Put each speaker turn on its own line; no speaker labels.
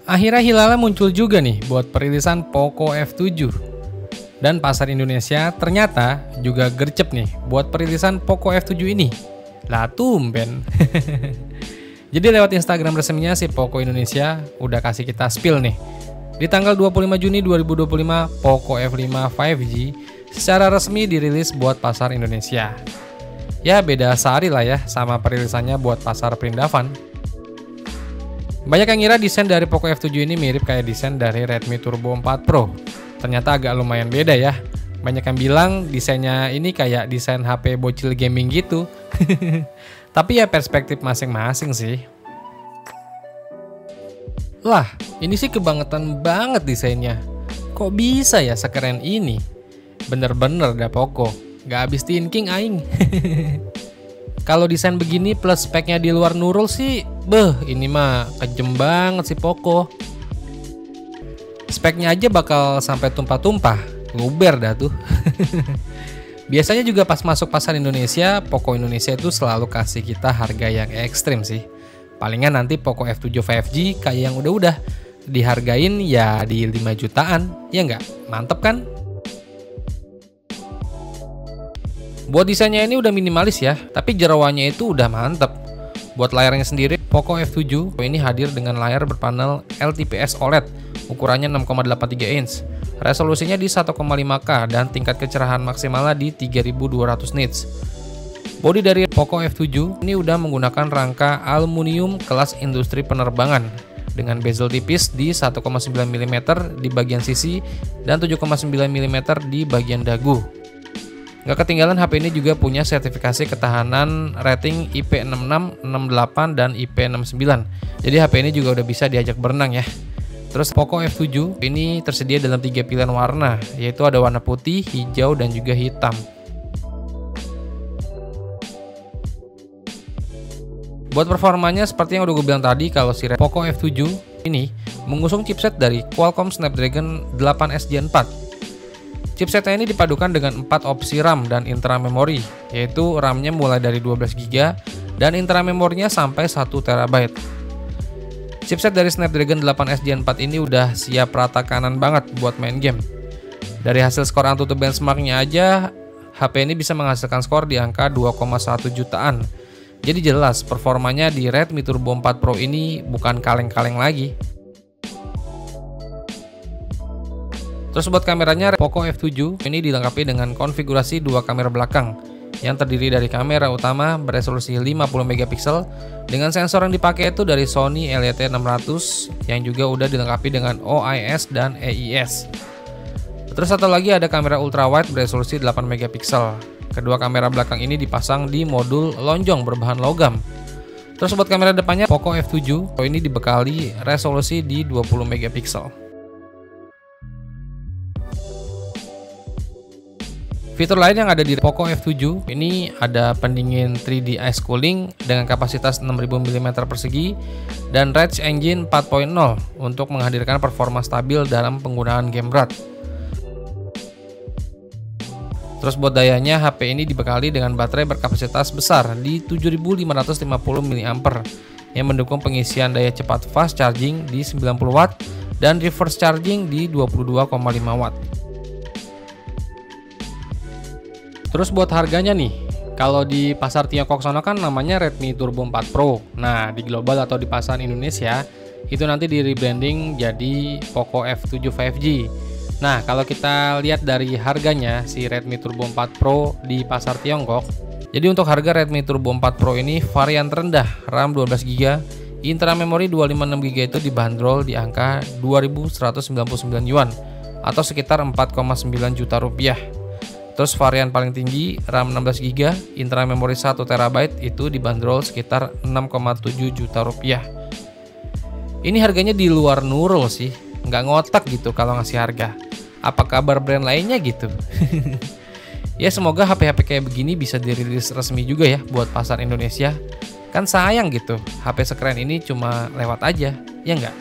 Akhirnya hilalnya muncul juga nih buat perilisan Poco F7. Dan pasar Indonesia ternyata juga gercep nih buat perilisan Poco F7 ini. Lah tumben. Jadi lewat Instagram resminya si Poco Indonesia udah kasih kita spill nih. Di tanggal 25 Juni 2025, Poco F5 5G secara resmi dirilis buat pasar Indonesia. Ya beda sehari lah ya sama perilisannya buat pasar Perindavan. Banyak yang ngira desain dari Poco F7 ini mirip kayak desain dari Redmi Turbo 4 Pro. Ternyata agak lumayan beda ya. Banyak yang bilang desainnya ini kayak desain HP bocil gaming gitu. Tapi ya perspektif masing-masing sih. Lah, ini sih kebangetan banget desainnya. Kok bisa ya sekeren ini? Bener-bener dah Poco, gak habis thinking aing. Kalau desain begini plus speknya di luar Nurul sih, ini mah kejem banget sih Poco. Speknya aja bakal sampai tumpah-tumpah, nguber dah tuh. Biasanya juga pas masuk pasar Indonesia, Poco Indonesia itu selalu kasih kita harga yang ekstrim sih. Palingan nanti Poco F7 5G kayak yang udah-udah dihargain ya di 5 jutaan, ya nggak? Mantep kan? Buat desainnya ini udah minimalis ya, tapi jeroannya itu udah mantep. Buat layarnya sendiri, Poco F7 ini hadir dengan layar berpanel LTPS OLED, ukurannya 6,83 inch. Resolusinya di 1,5K dan tingkat kecerahan maksimalnya di 3200 nits. Bodi dari Poco F7 ini udah menggunakan rangka aluminium kelas industri penerbangan dengan bezel tipis di 1,9 mm di bagian sisi dan 7,9 mm di bagian dagu. Nggak ketinggalan HP ini juga punya sertifikasi ketahanan rating IP66, 68, dan IP69. Jadi HP ini juga udah bisa diajak berenang ya. Terus Poco F7 ini tersedia dalam 3 pilihan warna, yaitu ada warna putih, hijau, dan juga hitam. Buat performanya seperti yang udah gue bilang tadi, kalau si Poco F7 ini mengusung chipset dari Qualcomm Snapdragon 8S Gen 4. Chipsetnya ini dipadukan dengan 4 opsi RAM dan intra memori, yaitu RAM-nya mulai dari 12GB dan intra memorinya sampai 1 TB. Chipset dari Snapdragon 8S Gen 4 ini udah siap rata kanan banget buat main game. Dari hasil skor AnTuTu benchmarknya aja, HP ini bisa menghasilkan skor di angka 2,1 jutaan. Jadi jelas performanya di Redmi Turbo 4 Pro ini bukan kaleng-kaleng lagi. Terus buat kameranya, Poco F7 ini dilengkapi dengan konfigurasi 2 kamera belakang yang terdiri dari kamera utama beresolusi 50 MP dengan sensor yang dipakai itu dari Sony LET600 yang juga udah dilengkapi dengan OIS dan EIS. Terus satu lagi ada kamera ultrawide beresolusi 8 MP. Kedua kamera belakang ini dipasang di modul lonjong berbahan logam. Terus buat kamera depannya, Poco F7 ini dibekali resolusi di 20 MP. Fitur lain yang ada di Poco F7 ini ada pendingin 3D ice cooling dengan kapasitas 6000 mm persegi dan Rage Engine 4.0 untuk menghadirkan performa stabil dalam penggunaan game berat. Terus buat dayanya, HP ini dibekali dengan baterai berkapasitas besar di 7550 mAh yang mendukung pengisian daya cepat fast charging di 90 Watt dan reverse charging di 22,5 Watt. Terus buat harganya nih, kalau di pasar Tiongkok sana kan namanya Redmi Turbo 4 Pro. Nah, di global atau di pasar Indonesia itu nanti di rebranding jadi Poco F7 5G. Nah, kalau kita lihat dari harganya si Redmi Turbo 4 Pro di pasar Tiongkok, jadi untuk harga Redmi Turbo 4 Pro ini varian terendah RAM 12GB, intra memori 256GB itu dibanderol di angka 2.199 yuan atau sekitar 4,9 juta rupiah. Terus varian paling tinggi RAM 16GB, intra memori 1 TB itu dibanderol sekitar 6,7 juta rupiah. Ini harganya di luar Nurul sih, nggak ngotak gitu kalau ngasih harga. Apa kabar brand lainnya gitu? Ya semoga HP-HP kayak begini bisa dirilis resmi juga ya buat pasar Indonesia. Kan sayang gitu, HP sekeren ini cuma lewat aja, ya nggak?